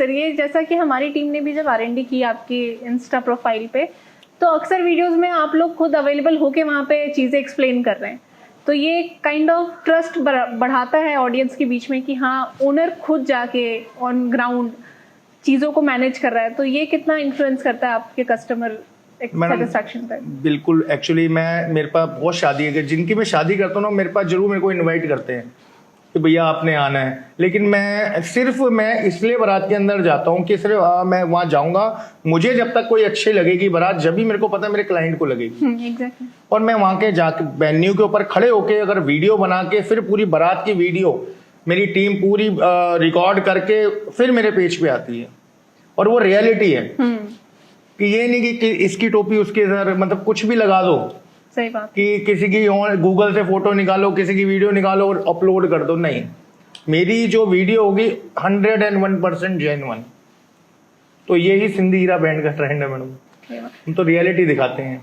Sir ये जैसा कि हमारी टीम ने भी जब R&D की आपकी इंस्टा प्रोफाइल पे, तो अक्सर वीडियोस में आप लोग खुद अवेलेबल होके वहाँ पे चीज़ें एक्सप्लेन कर रहे हैं, तो ये काइंड ऑफ ट्रस्ट बढ़ाता है ऑडियंस के बीच में कि हाँ ओनर खुद जाके ऑन ग्राउंड चीज़ों को मैनेज कर रहा है, तो ये कितना इन्फ्लुएंस करता है आपके कस्टमर सेटिस्फैक्शन पे? बिल्कुल, एक्चुअली मेरे पास बहुत शादी है कि जिनकी मैं शादी करता हूँ ना, मेरे पास जरूर मेरे को इनवाइट करते हैं कि भैया आपने आना है, लेकिन मैं इसलिए बारात के अंदर जाता हूँ कि सिर्फ मैं वहाँ जाऊँगा, मुझे जब तक कोई अच्छी लगेगी बारात, जब भी मेरे को पता है मेरे क्लाइंट को लगेगी। एग्जैक्टली। और मैं वहाँ के जाके वेन्यू के ऊपर खड़े होके अगर वीडियो बना के फिर पूरी बारात की वीडियो मेरी टीम पूरी रिकॉर्ड करके फिर मेरे पेज पे आती है, और वो रियलिटी है कि ये नहीं कि इसकी टोपी उसके सर, मतलब कुछ भी लगा दो। सही बात। कि किसी की गूगल से फोटो निकालो, किसी की वीडियो निकालो और अपलोड कर दो, नहीं, मेरी जो वीडियो होगी 101% जेन्युइन। तो यही सिंधी हीरा बैंड का ट्रेंड है मैडम, हम तो रियलिटी दिखाते हैं।